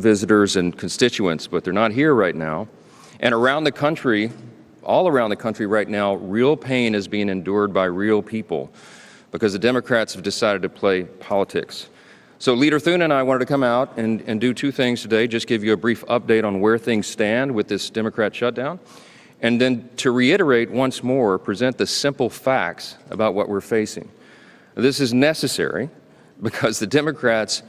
visitors and constituents, but they're not here right now. And around the country, all around the country right now, real pain is being endured by real people because the Democrats have decided to play politics. So Leader Thune and I wanted to come out and do two things today, just give you a brief update on where things stand with this Democrat shutdown, and then to reiterate once more, present the simple facts about what we're facing. This is necessary because the Democrats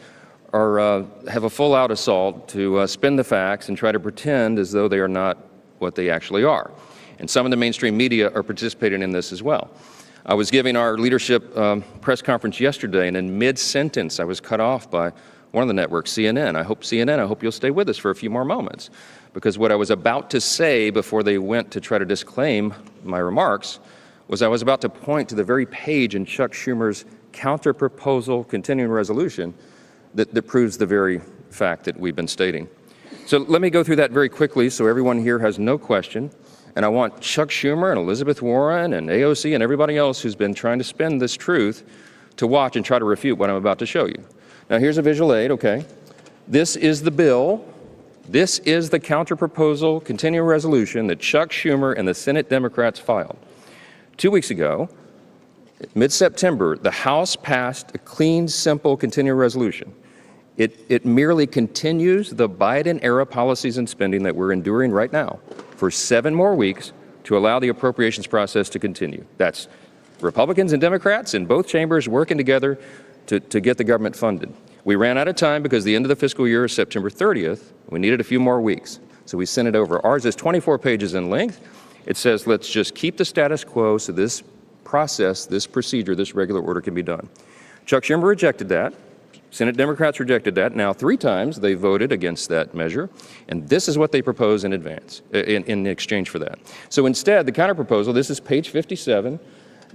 have a full-out assault to spin the facts and try to pretend as though they are not what they actually are. And some of the mainstream media are participating in this as well. I was giving our leadership press conference yesterday, and in mid-sentence I was cut off by one of the networks, CNN. I hope you'll stay with us for a few more moments, because what I was about to say before they went to try to disclaim my remarks was I was about to point to the very page in Chuck Schumer's counter-proposal continuing resolution that proves the very fact that we've been stating. So let me go through that very quickly so everyone here has no question. And I want Chuck Schumer and Elizabeth Warren and AOC and everybody else who's been trying to spin this truth to watch and try to refute what I'm about to show you. Now here's a visual aid, okay? This is the bill. This is the counter-proposal continuing resolution that Chuck Schumer and the Senate Democrats filed. 2 weeks ago, mid-September, the House passed a clean, simple continuing resolution. It merely continues the Biden-era policies and spending that we're enduring right now for 7 more weeks to allow the appropriations process to continue. That's Republicans and Democrats in both chambers working together to get the government funded. We ran out of time because the end of the fiscal year is September 30th. We needed a few more weeks, so we sent it over. Ours is 24 pages in length. It says let's just keep the status quo so this process, this procedure, this regular order can be done. Chuck Schumer rejected that. Senate Democrats rejected that. Now 3 times they voted against that measure, and this is what they propose in advance, in exchange for that. So instead, the counterproposal, this is page 57.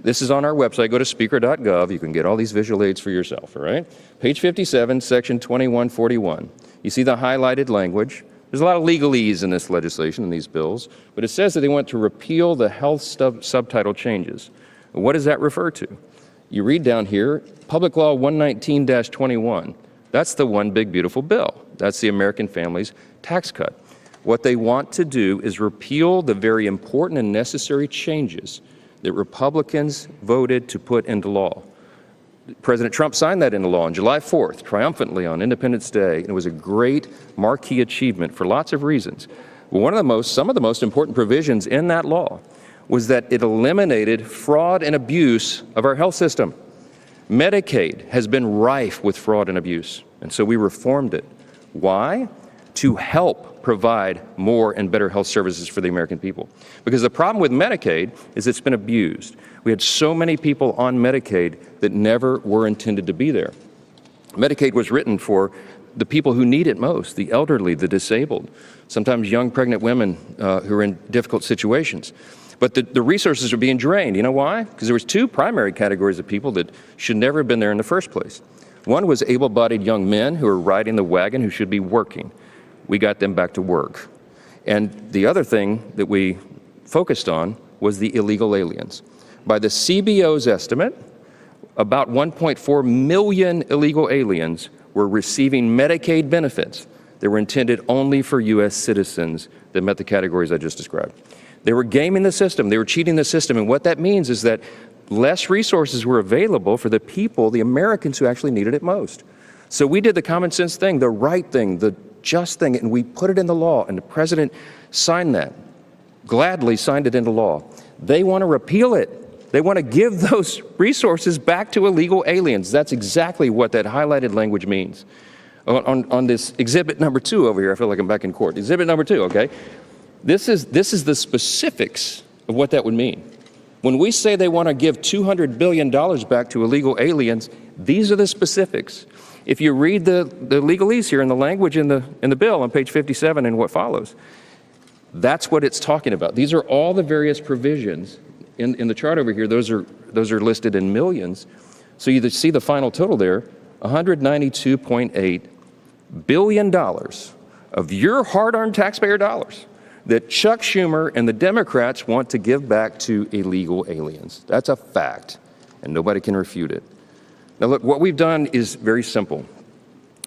This is on our website. Go to speaker.gov. You can get all these visual aids for yourself, all right? Page 57, section 2141. You see the highlighted language. There's a lot of legalese in this legislation, in these bills, but it says that they want to repeal the health subtitle changes. What does that refer to? You read down here, Public Law 119-21. That's the one big beautiful bill. That's the American Families Tax Cut. What they want to do is repeal the very important and necessary changes that Republicans voted to put into law. President Trump signed that into law on July 4th, triumphantly on Independence Day, and it was a great marquee achievement for lots of reasons. Well, some of the most important provisions in that law was that it eliminated fraud and abuse of our health system. Medicaid has been rife with fraud and abuse, and so we reformed it. Why? To help provide more and better health services for the American people. Because the problem with Medicaid is it's been abused. We had so many people on Medicaid that never were intended to be there. Medicaid was written for the people who need it most, the elderly, the disabled, sometimes young pregnant women who are in difficult situations. But the resources are being drained. You know why? Because there was 2 primary categories of people that should never have been there in the first place. One was able-bodied young men who are riding the wagon who should be working. We got them back to work. And the other thing that we focused on was the illegal aliens. By the CBO's estimate, about 1.4 million illegal aliens were receiving Medicaid benefits that were intended only for U.S. citizens that met the categories I just described. They were gaming the system. They were cheating the system. And what that means is that less resources were available for the people, the Americans who actually needed it most. So we did the common sense thing, the right thing, the just thing, and we put it in the law, and the president signed that, gladly signed it into law. They want to repeal it. They want to give those resources back to illegal aliens. That's exactly what that highlighted language means. On this exhibit number 2 over here, I feel like I'm back in court. Exhibit number 2, okay? This is the specifics of what that would mean. When we say they want to give $200 billion back to illegal aliens, these are the specifics. If you read the legalese here in the language in the bill on page 57 and what follows, that's what it's talking about. These are all the various provisions in the chart over here. Those are listed in millions. So you see the final total there, $192.8 billion of your hard-earned taxpayer dollars that Chuck Schumer and the Democrats want to give back to illegal aliens. That's a fact, and nobody can refute it. Now look, what we've done is very simple.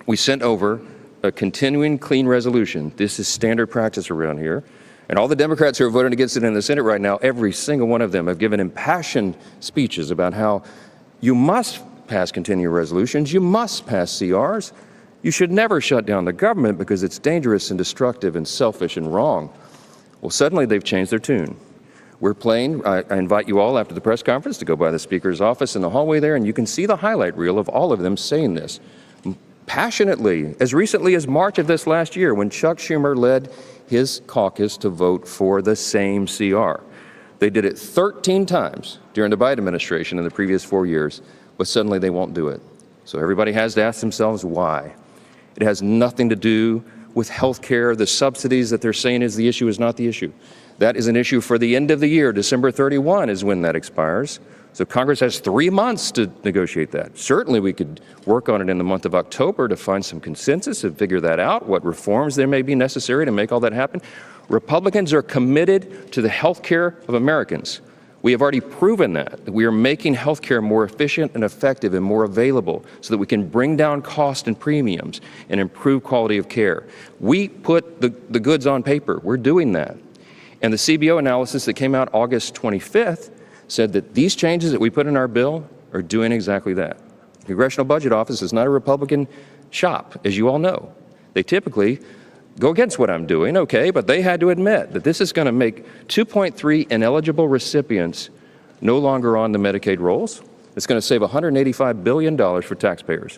We sent over a continuing clean resolution. This is standard practice around here. And all the Democrats who are voting against it in the Senate right now, every single one of them have given impassioned speeches about how you must pass continuing resolutions, you must pass CRs, you should never shut down the government because it's dangerous and destructive and selfish and wrong. Well, suddenly they've changed their tune. We're playing, I invite you all after the press conference to go by the Speaker's office in the hallway there, and you can see the highlight reel of all of them saying this passionately, as recently as March of this last year when Chuck Schumer led his caucus to vote for the same CR. They did it 13 times during the Biden administration in the previous 4 years, but suddenly they won't do it. So everybody has to ask themselves why. It has nothing to do with health care. The subsidies that they're saying is the issue is not the issue. That is an issue for the end of the year. December 31 is when that expires. So Congress has 3 months to negotiate that. Certainly we could work on it in the month of October to find some consensus and figure that out, what reforms there may be necessary to make all that happen. Republicans are committed to the health care of Americans. We have already proven that we are making health care more efficient and effective and more available so that we can bring down cost and premiums and improve quality of care. We put the goods on paper. We're doing that. And the CBO analysis that came out August 25th said that these changes that we put in our bill are doing exactly that. The Congressional Budget Office is not a Republican shop, as you all know. They typically go against what I'm doing, okay, but they had to admit that this is going to make 2.3 ineligible recipients no longer on the Medicaid rolls. It's going to save $185 billion for taxpayers.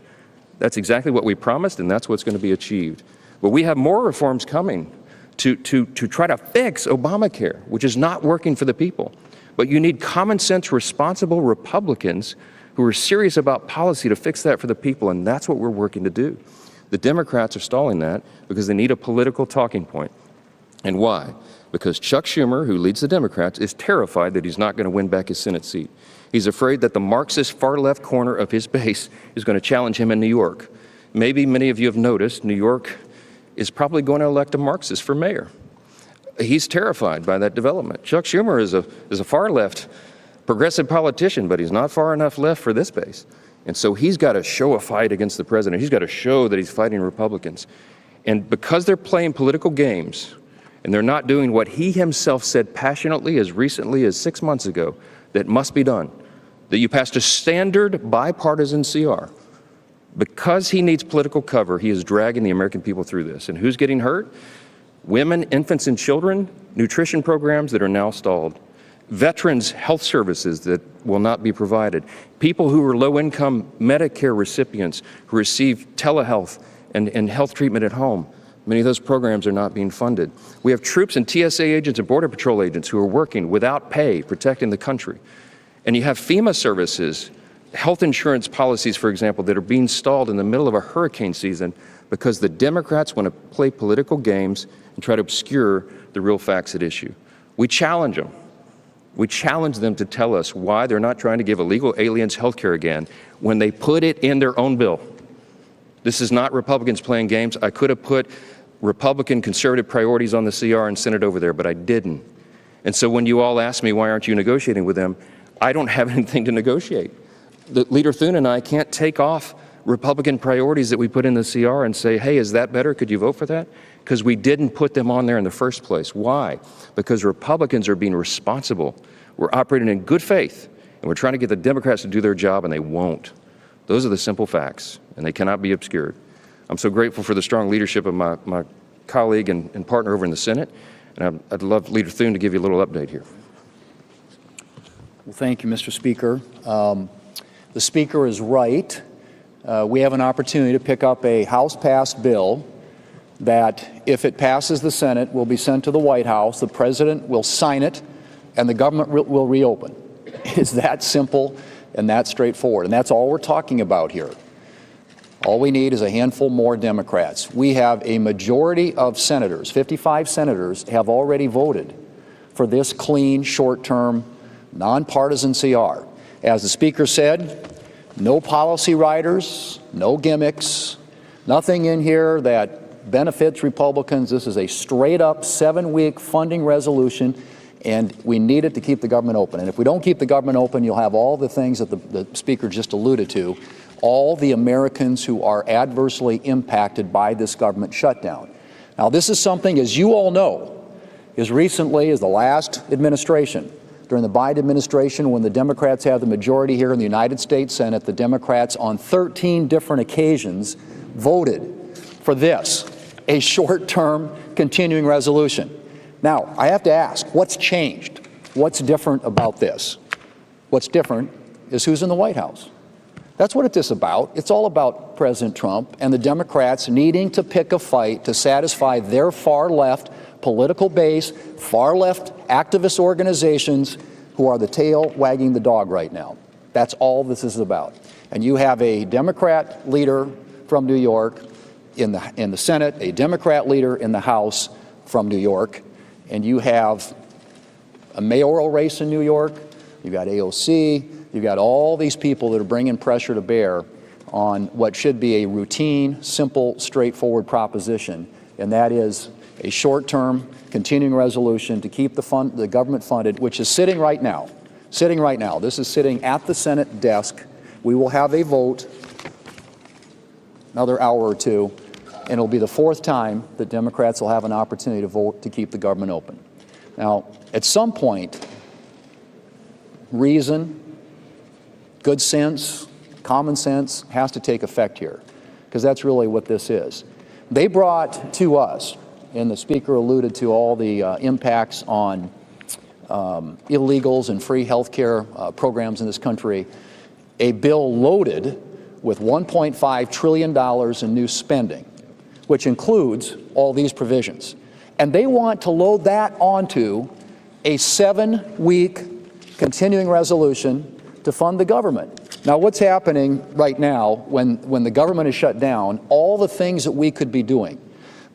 That's exactly what we promised, and that's what's going to be achieved. But we have more reforms coming to try to fix Obamacare, which is not working for the people. But you need common sense, responsible Republicans who are serious about policy to fix that for the people, and that's what we're working to do. The Democrats are stalling that because they need a political talking point. And why? Because Chuck Schumer, who leads the Democrats, is terrified that he's not going to win back his Senate seat. He's afraid that the Marxist far-left corner of his base is going to challenge him in New York. Maybe many of you have noticed New York is probably going to elect a Marxist for mayor. He's terrified by that development. Chuck Schumer is a far-left progressive politician, but he's not far enough left for this base. And so he's got to show a fight against the president. He's got to show that he's fighting Republicans. And because they're playing political games and they're not doing what he himself said passionately as recently as 6 months ago that must be done, that you passed a standard bipartisan CR. Because he needs political cover, he is dragging the American people through this. And who's getting hurt? Women, infants, and children, nutrition programs that are now stalled. Veterans' health services that will not be provided. People who are low-income Medicare recipients who receive telehealth and health treatment at home. Many of those programs are not being funded. We have troops and TSA agents and Border Patrol agents who are working without pay, protecting the country. And you have FEMA services, health insurance policies, for example, that are being stalled in the middle of a hurricane season because the Democrats want to play political games and try to obscure the real facts at issue. We challenge them. We challenge them to tell us why they're not trying to give illegal aliens health care again when they put it in their own bill. This is not Republicans playing games. I could have put Republican conservative priorities on the CR and sent it over there, but I didn't. And so when you all ask me, why aren't you negotiating with them? I don't have anything to negotiate. Leader Thune and I can't take off Republican priorities that we put in the CR and say, hey, is that better? Could you vote for that? Because we didn't put them on there in the first place. Why? Because Republicans are being responsible. We're operating in good faith, and we're trying to get the Democrats to do their job, and they won't. Those are the simple facts, and they cannot be obscured. I'm so grateful for the strong leadership of my colleague and partner over in the Senate, and I'd love Leader Thune to give you a little update here. Well, thank you, Mr. Speaker. The Speaker is right. We have an opportunity to pick up a House-passed bill that, if it passes the Senate, will be sent to the White House, the President will sign it, and the government will reopen. It's that simple and that straightforward, and that's all we're talking about here. All we need is a handful more Democrats. We have a majority of senators, 55 senators, have already voted for this clean, short-term, nonpartisan CR. As the Speaker said, no policy riders, no gimmicks, nothing in here that benefits Republicans. This is a straight-up 7-week funding resolution, and we need it to keep the government open. And if we don't keep the government open, you'll have all the things that the Speaker just alluded to, all the Americans who are adversely impacted by this government shutdown. Now, this is something, as you all know, as recently as the last administration, during the Biden administration, when the Democrats had the majority here in the United States Senate, the Democrats on 13 different occasions voted for this, a short-term continuing resolution. Now, I have to ask, what's changed? What's different about this? What's different is who's in the White House. That's what it's about. It's all about President Trump and the Democrats needing to pick a fight to satisfy their far-left political base, far-left activist organizations who are the tail wagging the dog right now. That's all this is about. And you have a Democrat leader from New York in the Senate, a Democrat leader in the House from New York, and you have a mayoral race in New York, you've got AOC, you've got all these people that are bringing pressure to bear on what should be a routine, simple, straightforward proposition, and that is a short-term continuing resolution to keep the government funded, which is sitting right now. This is sitting at the Senate desk. We will have a vote another hour or two, and it'll be the fourth time that Democrats will have an opportunity to vote to keep the government open. Now, at some point, reason, good sense, common sense has to take effect here, because that's really what this is. They brought to us, and the Speaker alluded to all the impacts on illegals and free health care programs in this country, a bill loaded with $1.5 trillion in new spending, which includes all these provisions. And they want to load that onto a 7-week continuing resolution to fund the government. Now, what's happening right now when the government is shut down, all the things that we could be doing,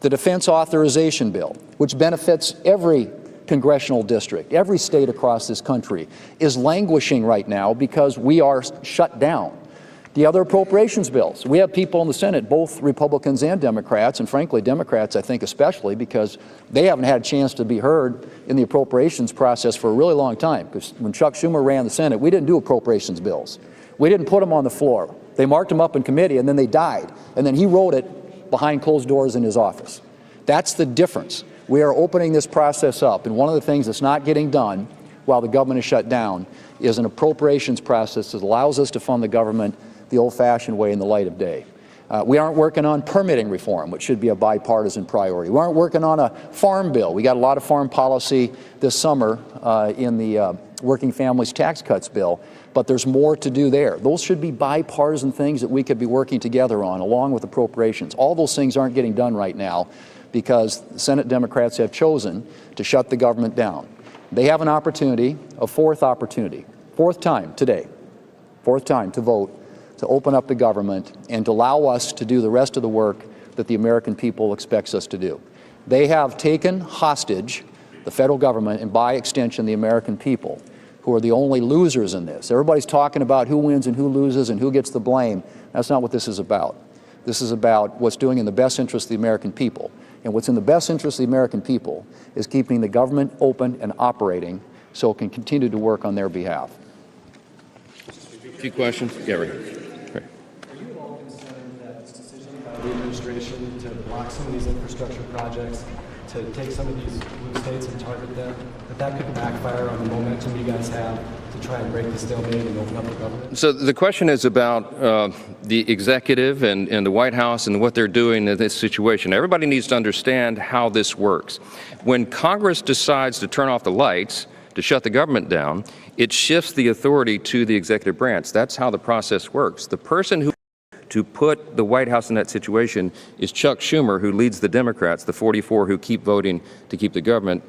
the defense authorization bill, which benefits every congressional district, every state across this country, is languishing right now because we are shut down. The other appropriations bills, we have people in the Senate, both Republicans and Democrats, and frankly, Democrats, I think especially, because they haven't had a chance to be heard in the appropriations process for a really long time. Because when Chuck Schumer ran the Senate, we didn't do appropriations bills. We didn't put them on the floor. They marked them up in committee, and then they died. And then he wrote it behind closed doors in his office. That's the difference. We are opening this process up, and one of the things that's not getting done while the government is shut down is an appropriations process that allows us to fund the government the old-fashioned way in the light of day. We aren't working on permitting reform, which should be a bipartisan priority. We aren't working on a farm bill. We got a lot of farm policy this summer in the Working Families Tax Cuts bill, but there's more to do there. Those should be bipartisan things that we could be working together on, along with appropriations. All those things aren't getting done right now because Senate Democrats have chosen to shut the government down. They have an opportunity, a fourth time today, to vote to open up the government and to allow us to do the rest of the work that the American people expects us to do. They have taken hostage the federal government and, by extension, the American people, who are the only losers in this. Everybody's talking about who wins and who loses and who gets the blame. That's not what this is about. This is about what's doing in the best interest of the American people. And what's in the best interest of the American people is keeping the government open and operating so it can continue to work on their behalf. A few questions? Yeah, right here. Are you at all concerned that this decision by the administration to block some of these infrastructure projects, to take some of these blue states and target them, that could backfire on the momentum you guys have to try and break the stalemate and open up the government? So the question is about the executive and the White House and what they're doing in this situation. Everybody needs to understand how this works. When Congress decides to turn off the lights, to shut the government down, it shifts the authority to the executive branch. That's how the process works. The person who to put the White House in that situation is Chuck Schumer, who leads the Democrats, the 44 who keep voting to keep the government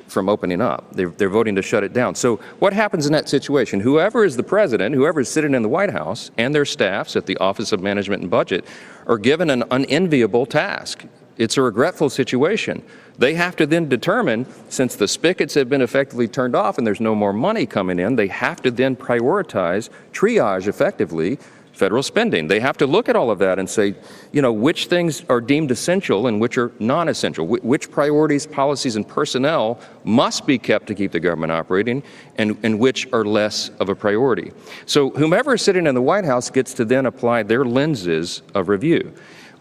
from opening up. They're voting to shut it down. So what happens in that situation? Whoever is the president, whoever is sitting in the White House, and their staffs at the Office of Management and Budget are given an unenviable task. It's a regretful situation. They have to then determine, since the spigots have been effectively turned off and there's no more money coming in, they have to then prioritize, triage effectively, federal spending. They have to look at all of that and say, you know, which things are deemed essential and which are non-essential, which priorities, policies, and personnel must be kept to keep the government operating, and which are less of a priority. So whomever is sitting in the White House gets to then apply their lenses of review.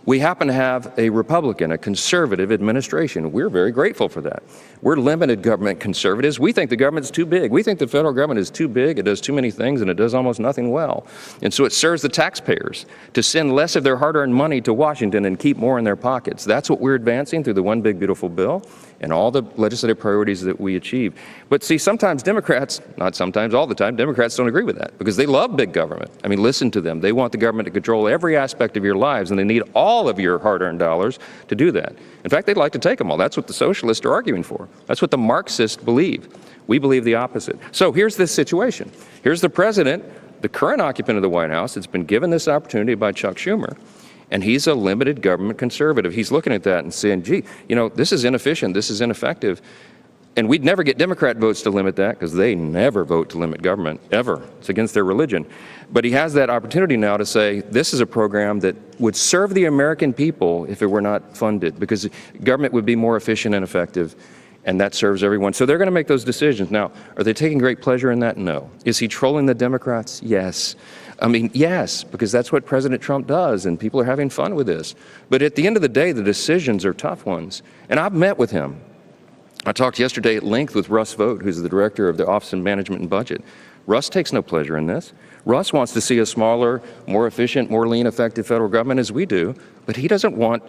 We happen to have a Republican, a conservative administration. We're very grateful for that. We're limited government conservatives. We think the government's too big. We think the federal government is too big. It does too many things, and it does almost nothing well. And so it serves the taxpayers to send less of their hard-earned money to Washington and keep more in their pockets. That's what we're advancing through the One Big Beautiful Bill and all the legislative priorities that we achieve. But see, sometimes Democrats, not sometimes, all the time, Democrats don't agree with that because they love big government. I mean, listen to them. They want the government to control every aspect of your lives, and they need all of your hard-earned dollars to do that. In fact, they'd like to take them all. That's what the socialists are arguing for. That's what the Marxists believe. We believe the opposite. So here's this situation. Here's the president, the current occupant of the White House. It's been given this opportunity by Chuck Schumer. And he's a limited government conservative. He's looking at that and saying, gee, you know, this is inefficient, this is ineffective. And we'd never get Democrat votes to limit that because they never vote to limit government, ever. It's against their religion. But he has that opportunity now to say, this is a program that would serve the American people if it were not funded, because government would be more efficient and effective, and that serves everyone. So they're going to make those decisions. Now, are they taking great pleasure in that? No. Is he trolling the Democrats? Yes. I mean, yes, because that's what President Trump does, and people are having fun with this. But at the end of the day, the decisions are tough ones. And I've met with him. I talked yesterday at length with Russ Vought, who's the director of the Office of Management and Budget. Russ takes no pleasure in this. Russ wants to see a smaller, more efficient, more lean, effective federal government as we do, but he doesn't want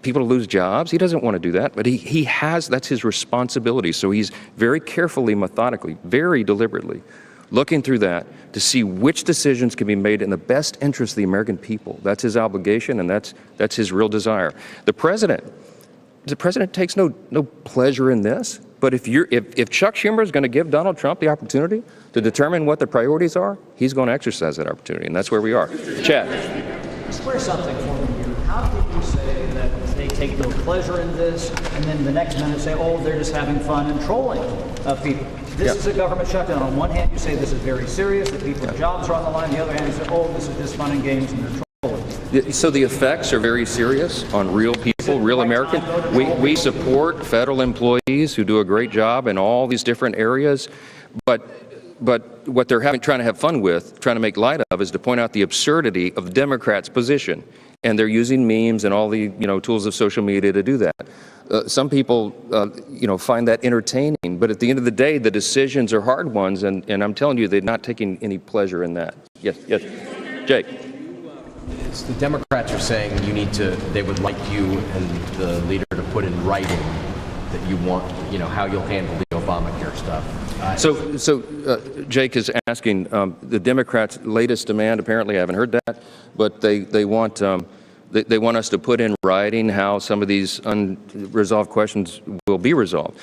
people to lose jobs. He doesn't want to do that, but he has, that's his responsibility. So he's very carefully, methodically, very deliberately looking through that to see which decisions can be made in the best interest of the American people. That's his obligation, and that's his real desire. The president takes no pleasure in this, but if Chuck Schumer is going to give Donald Trump the opportunity to determine what the priorities are, he's going to exercise that opportunity, and that's where we are. Chad. Square something for me here. How can you say that they take no pleasure in this, and then the next minute say, oh, they're just having fun and trolling people? This is a government shutdown. On one hand, you say this is very serious, that people's jobs are on the line. On the other hand, you say, oh, this is just fun and games, and they're trolling. So the effects are very serious on real people, real Americans. We support federal employees who do a great job in all these different areas, but what they're trying to have fun with, trying to make light of, is to point out the absurdity of the Democrats' position. And they're using memes and all the tools of social media to do that. Some people find that entertaining, but at the end of the day, the decisions are hard ones, and I'm telling you, they're not taking any pleasure in that. Yes, Jake. The Democrats are saying they would like you and the leader to put in writing that you want, how you'll handle the Obamacare stuff. So Jake is asking the Democrats' latest demand. Apparently, I haven't heard that, but they want us to put in writing how some of these unresolved questions will be resolved.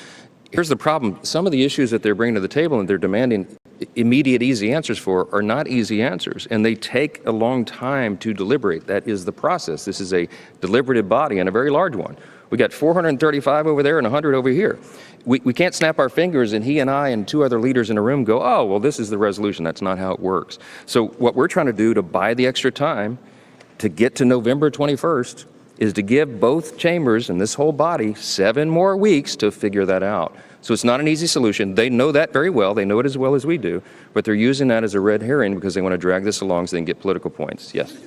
Here's the problem: some of the issues that they're bringing to the table and they're demanding immediate, easy answers for are not easy answers, and they take a long time to deliberate. That is the process. This is a deliberative body and a very large one. We got 435 over there and 100 over here. We can't snap our fingers and he and I and two other leaders in a room go, oh, well, this is the resolution. That's not how it works. So what we're trying to do to buy the extra time to get to November 21st is to give both chambers and this whole body 7 more weeks to figure that out. So it's not an easy solution. They know that very well. They know it as well as we do. But they're using that as a red herring because they want to drag this along so they can get political points. Yes?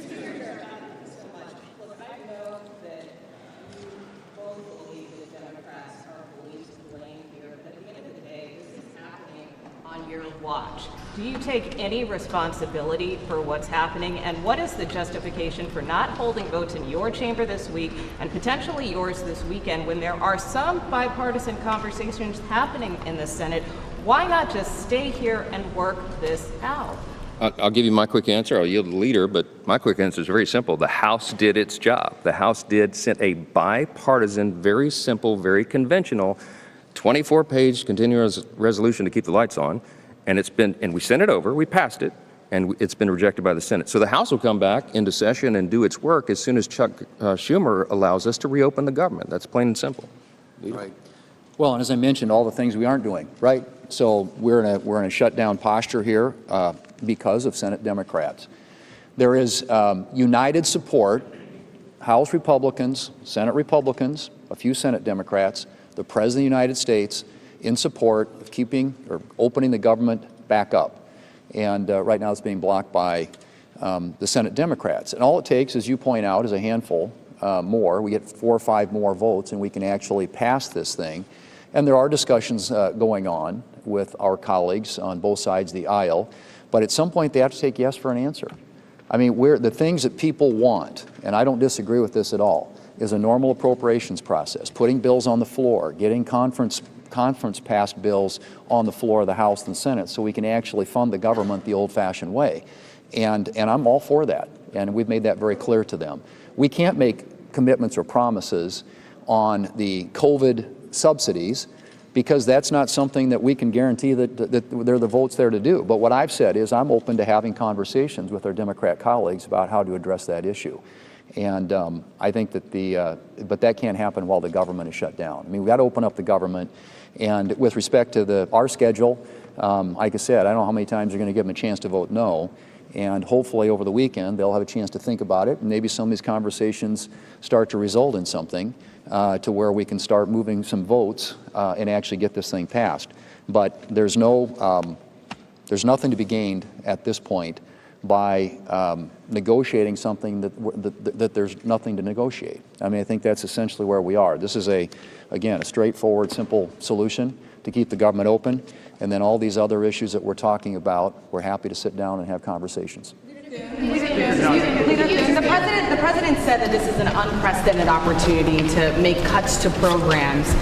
Watch. Do you take any responsibility for what's happening, and what is the justification for not holding votes in your chamber this week and potentially yours this weekend when there are some bipartisan conversations happening in the Senate? Why not just stay here and work this out? I'll give you my quick answer. I'll yield to the leader, but my quick answer is very simple. The House did its job. The House sent a bipartisan, very simple, very conventional 24-page continuous resolution to keep the lights on. And we sent it over, we passed it, and it's been rejected by the Senate. So the House will come back into session and do its work as soon as Chuck Schumer allows us to reopen the government. That's plain and simple. Right. Well, and as I mentioned, all the things we aren't doing, right? So we're in a shutdown posture here because of Senate Democrats. There is united support, House Republicans, Senate Republicans, a few Senate Democrats, the President of the United States in support of keeping or opening the government back up. And right now it's being blocked by the Senate Democrats. And all it takes, as you point out, is a handful more. We get 4 or 5 more votes and we can actually pass this thing. And there are discussions going on with our colleagues on both sides of the aisle. But at some point they have to take yes for an answer. I mean, the things that people want, and I don't disagree with this at all, is a normal appropriations process, putting bills on the floor, getting conference passed bills on the floor of the House and Senate so we can actually fund the government the old-fashioned way. And I'm all for that, and we've made that very clear to them. We can't make commitments or promises on the COVID subsidies because that's not something that we can guarantee that there are the votes there to do. But what I've said is I'm open to having conversations with our Democrat colleagues about how to address that issue. And I think that but that can't happen while the government is shut down. I mean, we've got to open up the government. And with respect to our schedule, like I said, I don't know how many times you're going to give them a chance to vote no. And hopefully over the weekend, they'll have a chance to think about it. And maybe some of these conversations start to result in something to where we can start moving some votes and actually get this thing passed. But there's nothing to be gained at this point by negotiating something that there's nothing to negotiate. I mean, I think that's essentially where we are. This is again, a straightforward, simple solution to keep the government open. And then all these other issues that we're talking about, we're happy to sit down and have conversations. The president said that this is an unprecedented opportunity to make cuts to programs.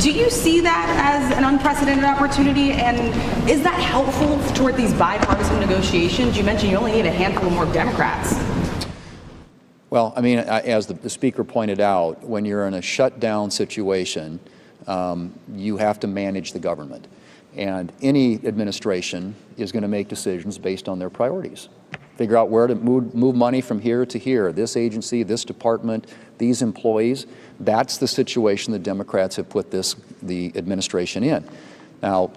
Do you see that as an unprecedented opportunity? And is that helpful toward these bipartisan negotiations? You mentioned you only need a handful more Democrats. Well, I mean, as the Speaker pointed out, when you're in a shutdown situation, you have to manage the government. And any administration is going to make decisions based on their priorities. Figure out where to move money from here to here, this agency, this department, these employees. That's the situation the Democrats have put the administration in. Now,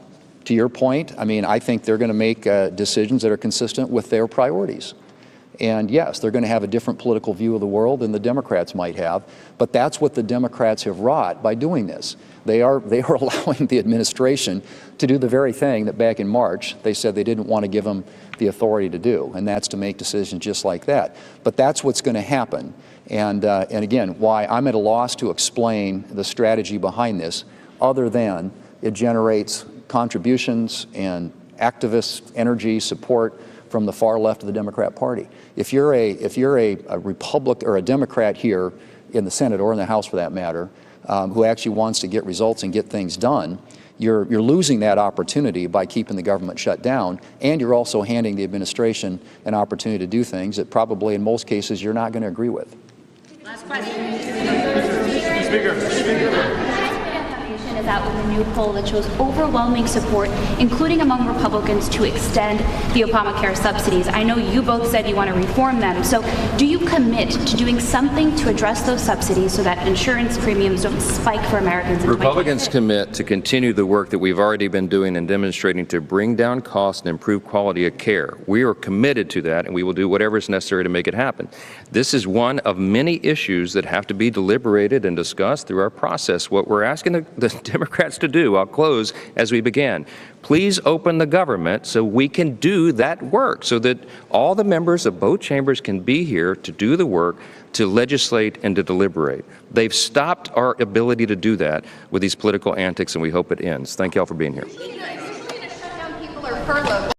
to your point, I mean, I think they're going to make decisions that are consistent with their priorities. And yes, they're going to have a different political view of the world than the Democrats might have, but that's what the Democrats have wrought by doing this. They are allowing the administration to do the very thing that back in March they said they didn't want to give them the authority to do, and that's to make decisions just like that. But that's what's going to happen. And again, why I'm at a loss to explain the strategy behind this, other than it generates contributions and activist energy support from the far left of the Democrat Party. If you're a Republican or a Democrat here in the Senate or in the House for that matter, who actually wants to get results and get things done, you're losing that opportunity by keeping the government shut down, and you're also handing the administration an opportunity to do things that probably in most cases you're not going to agree with. Last question. Speaker. Is out with a new poll that shows overwhelming support, including among Republicans, to extend the Obamacare subsidies. I know you both said you want to reform them. So do you commit to doing something to address those subsidies so that insurance premiums don't spike for Americans? Republicans commit to continue the work that we've already been doing and demonstrating to bring down costs and improve quality of care. We are committed to that, and we will do whatever is necessary to make it happen. This is one of many issues that have to be deliberated and discussed through our process. What we're asking the Democrats to do, I'll close as we began, please open the government so we can do that work, so that all the members of both chambers can be here to do the work, to legislate and to deliberate. They've stopped our ability to do that with these political antics, and we hope it ends. Thank you all for being here. Shut down people or furlough